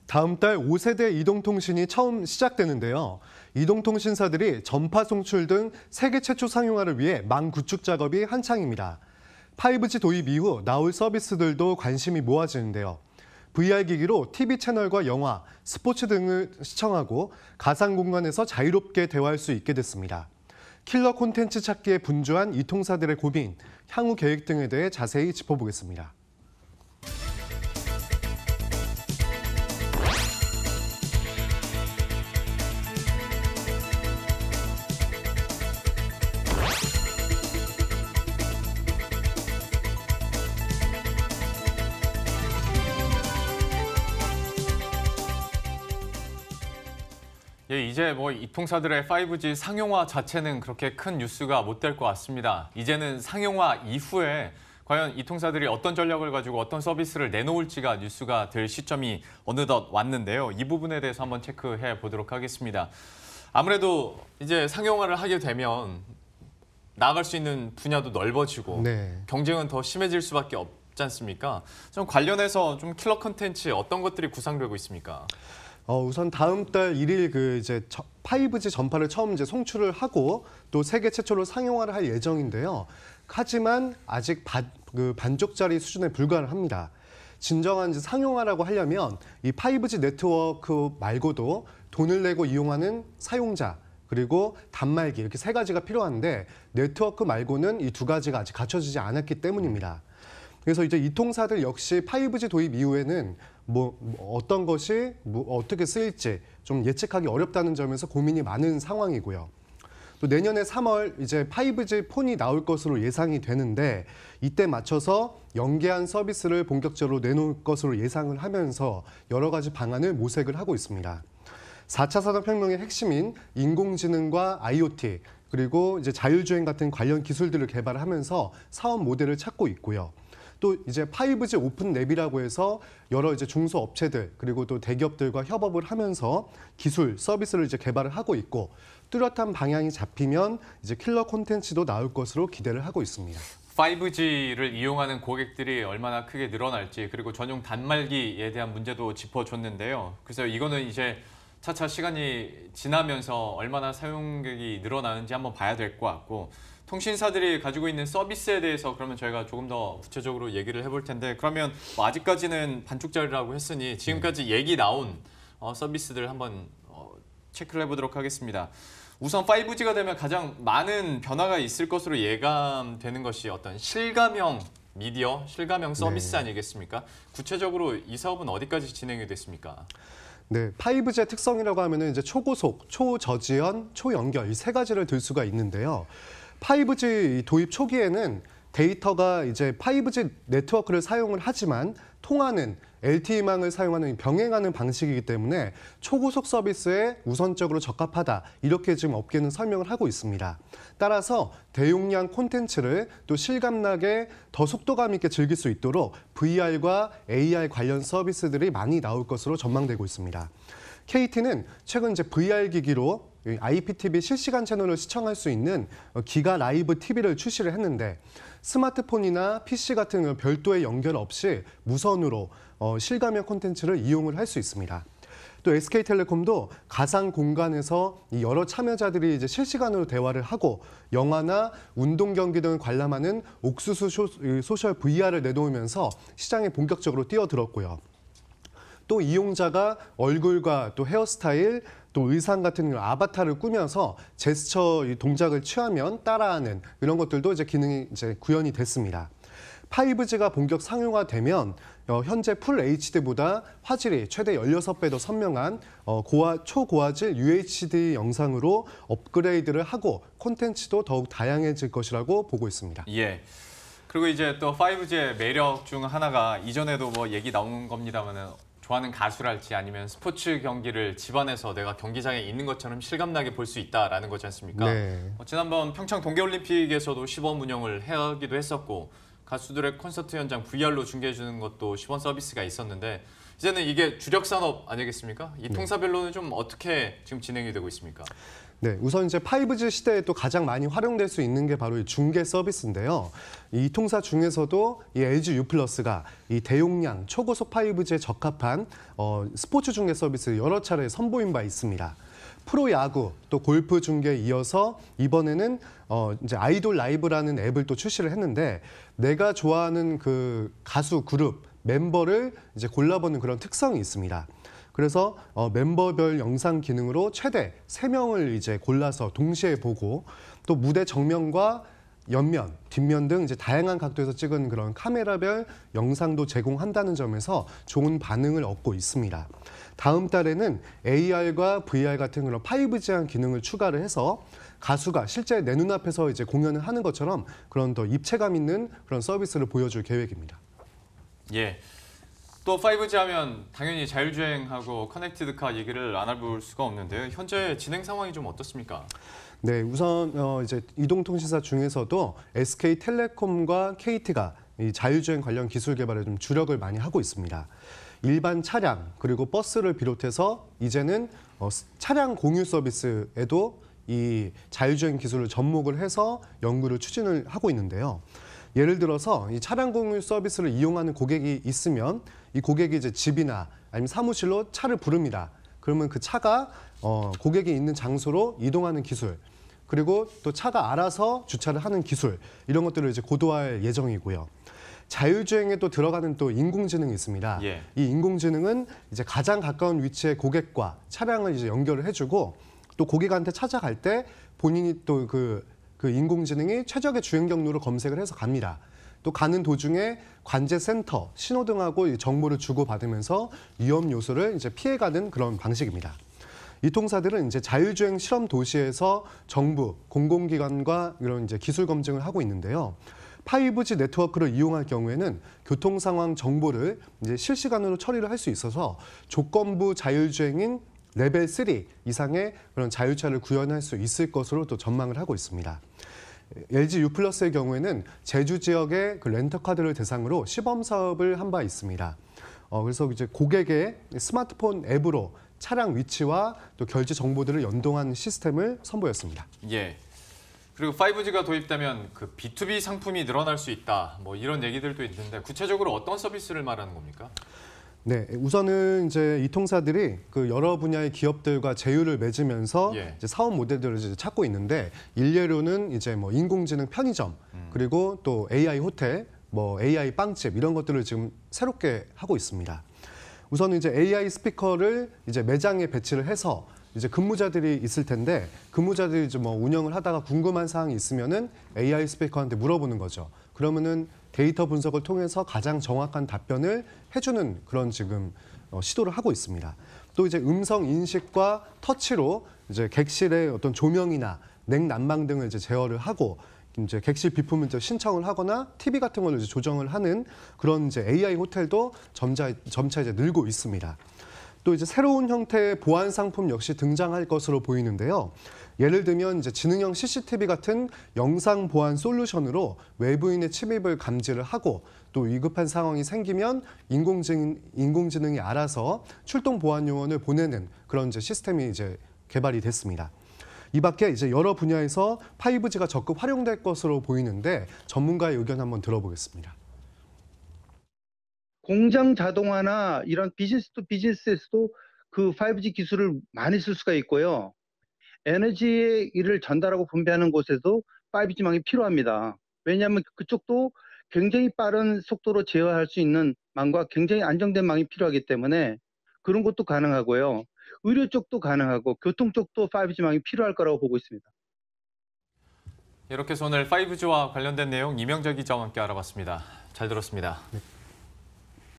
다음 달 5세대 이동통신이 처음 시작되는데요. 이동통신사들이 전파 송출 등 세계 최초 상용화를 위해 망 구축 작업이 한창입니다. 5G 도입 이후 나올 서비스들도 관심이 모아지는데요. VR 기기로 TV 채널과 영화, 스포츠 등을 시청하고 가상 공간에서 자유롭게 대화할 수 있게 됐습니다. 킬러 콘텐츠 찾기에 분주한 이 통사들의 고민, 향후 계획 등에 대해 자세히 짚어보겠습니다. 예, 이제 이 통사들의 5G 상용화 자체는 그렇게 큰 뉴스가 못 될 것 같습니다. 이제는 상용화 이후에 과연 이 통사들이 어떤 전략을 가지고 어떤 서비스를 내놓을지가 뉴스가 될 시점이 어느덧 왔는데요. 이 부분에 대해서 한번 체크해 보도록 하겠습니다. 아무래도 이제 상용화를 하게 되면 나아갈 수 있는 분야도 넓어지고 경쟁은 더 심해질 수밖에 없지 않습니까? 좀 관련해서 좀 킬러 콘텐츠 어떤 것들이 구상되고 있습니까? 우선 다음 달 1일 5G 전파를 처음 송출을 하고 또 세계 최초로 상용화를 할 예정인데요. 하지만 아직 반쪽짜리 수준에 불과합니다. 진정한 상용화라고 하려면 이 5G 네트워크 말고도 돈을 내고 이용하는 사용자, 그리고 단말기 이렇게 세 가지가 필요한데 네트워크 말고는 이 두 가지가 아직 갖춰지지 않았기 때문입니다. 그래서 이제 이 통사들 역시 5G 도입 이후에는 어떤 것이 어떻게 쓰일지 좀 예측하기 어렵다는 점에서 고민이 많은 상황이고요. 또 내년에 3월 이제 5G 폰이 나올 것으로 예상이 되는데 이때 맞춰서 연계한 서비스를 본격적으로 내놓을 것으로 예상을 하면서 여러 가지 방안을 모색을 하고 있습니다. 4차 산업혁명의 핵심인 인공지능과 IoT 그리고 이제 자율주행 같은 관련 기술들을 개발하면서 사업 모델을 찾고 있고요. 또 이제 5G 오픈 랩이라고 해서 여러 이제 중소업체들 그리고 또 대기업들과 협업을 하면서 기술, 서비스를 이제 개발을 하고 있고 뚜렷한 방향이 잡히면 이제 킬러 콘텐츠도 나올 것으로 기대를 하고 있습니다. 5G를 이용하는 고객들이 얼마나 크게 늘어날지 그리고 전용 단말기에 대한 문제도 짚어줬는데요. 그래서 이거는 이제 차차 시간이 지나면서 얼마나 사용객이 늘어나는지 한번 봐야 될 것 같고 통신사들이 가지고 있는 서비스에 대해서 그러면 저희가 조금 더 구체적으로 얘기를 해볼 텐데 그러면 아직까지는 반쪽짜리라고 했으니 지금까지 얘기 나온 서비스들 한번 체크를 해보도록 하겠습니다. 우선 5G가 되면 가장 많은 변화가 있을 것으로 예감되는 것이 어떤 실감형 미디어, 실감형 서비스 아니겠습니까? 구체적으로 이 사업은 어디까지 진행이 됐습니까? 네, 5G의 특성이라고 하면은 이제 초고속, 초저지연, 초연결 이 세 가지를 들 수가 있는데요. 5G 도입 초기에는 데이터가 이제 5G 네트워크를 사용을 하지만 통화는 LTE망을 사용하는 병행하는 방식이기 때문에 초고속 서비스에 우선적으로 적합하다. 이렇게 지금 업계는 설명을 하고 있습니다. 따라서 대용량 콘텐츠를 또 실감나게 더 속도감 있게 즐길 수 있도록 VR과 AR 관련 서비스들이 많이 나올 것으로 전망되고 있습니다. KT는 최근 이제 VR 기기로 IPTV 실시간 채널을 시청할 수 있는 기가 라이브 TV를 출시를 했는데 스마트폰이나 PC 같은 별도의 연결 없이 무선으로 실감형 콘텐츠를 이용을 할 수 있습니다. 또 SK텔레콤도 가상 공간에서 여러 참여자들이 이제 실시간으로 대화를 하고 영화나 운동 경기 등을 관람하는 옥수수 소셜 VR을 내놓으면서 시장에 본격적으로 뛰어들었고요. 또 이용자가 얼굴과 또 헤어스타일, 또 의상 같은 아바타를 꾸며서 제스처 동작을 취하면 따라하는 이런 것들도 이제 기능이 이제 구현이 됐습니다. 5G가 본격 상용화되면 현재 풀 HD보다 화질이 최대 16배 더 선명한 초고화질 UHD 영상으로 업그레이드를 하고 콘텐츠도 더욱 다양해질 것이라고 보고 있습니다. 예. 그리고 이제 또 5G의 매력 중 하나가 이전에도 얘기 나온 겁니다만은 좋아하는 가수랄지 아니면 스포츠 경기를 집안에서 내가 경기장에 있는 것처럼 실감나게 볼 수 있다라는 거지 않습니까? 지난번 평창 동계올림픽에서도 시범 운영을 하기도 했었고 가수들의 콘서트 현장 VR로 중계해 주는 것도 시범 서비스가 있었는데 이제는 이게 주력 산업 아니겠습니까? 이 통사별로는 좀 어떻게 지금 진행이 되고 있습니까? 네, 우선 이제 5G 시대에 또 가장 많이 활용될 수 있는 게 바로 이 중계 서비스인데요. 이 통사 중에서도 이 LG U+가 이 대용량 초고속 5G에 적합한 스포츠 중계 서비스 여러 차례 선보인 바 있습니다. 프로야구 또 골프 중계에 이어서 이번에는 이제 아이돌 라이브라는 앱을 또 출시를 했는데 내가 좋아하는 그 가수 그룹 멤버를 이제 골라보는 그런 특성이 있습니다. 그래서 멤버별 영상 기능으로 최대 3명을 이제 골라서 동시에 보고 또 무대 정면과 옆면, 뒷면 등 이제 다양한 각도에서 찍은 그런 카메라별 영상도 제공한다는 점에서 좋은 반응을 얻고 있습니다. 다음 달에는 AR과 VR 같은 그런 5G한 기능을 추가를 해서 가수가 실제 내 눈앞에서 이제 공연을 하는 것처럼 그런 더 입체감 있는 그런 서비스를 보여줄 계획입니다. 예. 또 5G 하면 당연히 자율주행하고 커넥티드카 얘기를 안 해볼 수가 없는데요. 현재 진행 상황이 좀 어떻습니까? 네, 우선 이제 이동통신사 중에서도 SK텔레콤과 KT가 이 자율주행 관련 기술 개발에 좀 주력을 많이 하고 있습니다. 일반 차량 그리고 버스를 비롯해서 이제는 차량 공유 서비스에도 이 자율주행 기술을 접목을 해서 연구를 추진을 하고 있는데요. 예를 들어서 이 차량 공유 서비스를 이용하는 고객이 있으면 이 고객이 이제 집이나 아니면 사무실로 차를 부릅니다. 그러면 그 차가 고객이 있는 장소로 이동하는 기술, 그리고 또 차가 알아서 주차를 하는 기술, 이런 것들을 이제 고도화할 예정이고요. 자율주행에 또 들어가는 또 인공지능이 있습니다. 예. 이 인공지능은 이제 가장 가까운 위치의 고객과 차량을 이제 연결을 해주고 또 고객한테 찾아갈 때 본인이 또 그 인공지능이 최적의 주행 경로를 검색을 해서 갑니다. 또 가는 도중에 관제센터, 신호등하고 정보를 주고받으면서 위험 요소를 이제 피해가는 그런 방식입니다. 이 통사들은 이제 자율주행 실험 도시에서 정부, 공공기관과 이런 이제 기술 검증을 하고 있는데요. 5G 네트워크를 이용할 경우에는 교통 상황 정보를 이제 실시간으로 처리를 할 수 있어서 조건부 자율주행인 레벨 3 이상의 그런 자율차를 구현할 수 있을 것으로 또 전망을 하고 있습니다. LG U+의 경우에는 제주 지역의 그 렌터카들을 대상으로 시범 사업을 한 바 있습니다. 그래서 이제 고객의 스마트폰 앱으로 차량 위치와 또 결제 정보들을 연동한 시스템을 선보였습니다. 예. 그리고 5G가 도입되면 그 B2B 상품이 늘어날 수 있다. 뭐 이런 얘기들도 있는데 구체적으로 어떤 서비스를 말하는 겁니까? 네, 우선은 이제 이 통사들이 그 여러 분야의 기업들과 제휴를 맺으면서 예. 이제 사업 모델들을 이제 찾고 있는데 일례로는 이제 뭐 인공지능 편의점 그리고 또 AI 호텔, 뭐 AI 빵집 이런 것들을 지금 새롭게 하고 있습니다. 우선은 이제 AI 스피커를 이제 매장에 배치를 해서 이제 근무자들이 있을 텐데 근무자들이 이제 뭐 운영을 하다가 궁금한 사항이 있으면은 AI 스피커한테 물어보는 거죠. 그러면은 데이터 분석을 통해서 가장 정확한 답변을 해주는 그런 지금 시도를 하고 있습니다. 또 이제 음성 인식과 터치로 이제 객실의 어떤 조명이나 냉난방 등을 이제 제어를 하고 이제 객실 비품을 이제 신청을 하거나 TV 같은 걸 이제 조정을 하는 그런 이제 AI 호텔도 점차 이제 늘고 있습니다. 또 이제 새로운 형태의 보안 상품 역시 등장할 것으로 보이는데요. 예를 들면 이제 지능형 CCTV 같은 영상 보안 솔루션으로 외부인의 침입을 감지를 하고 또 위급한 상황이 생기면 인공지능이 알아서 출동 보안 요원을 보내는 그런 이제 시스템이 이제 개발이 됐습니다. 이 밖에 이제 여러 분야에서 5G가 적극 활용될 것으로 보이는데 전문가의 의견 한번 들어보겠습니다. 공장 자동화나 이런 비즈니스 투 비즈니스에서도 그 5G 기술을 많이 쓸 수가 있고요. 에너지의 일을 전달하고 분배하는 곳에도 5G망이 필요합니다. 왜냐하면 그쪽도 굉장히 빠른 속도로 제어할 수 있는 망과 굉장히 안정된 망이 필요하기 때문에 그런 것도 가능하고요. 의료 쪽도 가능하고 교통 쪽도 5G망이 필요할 거라고 보고 있습니다. 이렇게 해서 오늘 5G와 관련된 내용 이명재 기자와 함께 알아봤습니다. 잘 들었습니다. 네.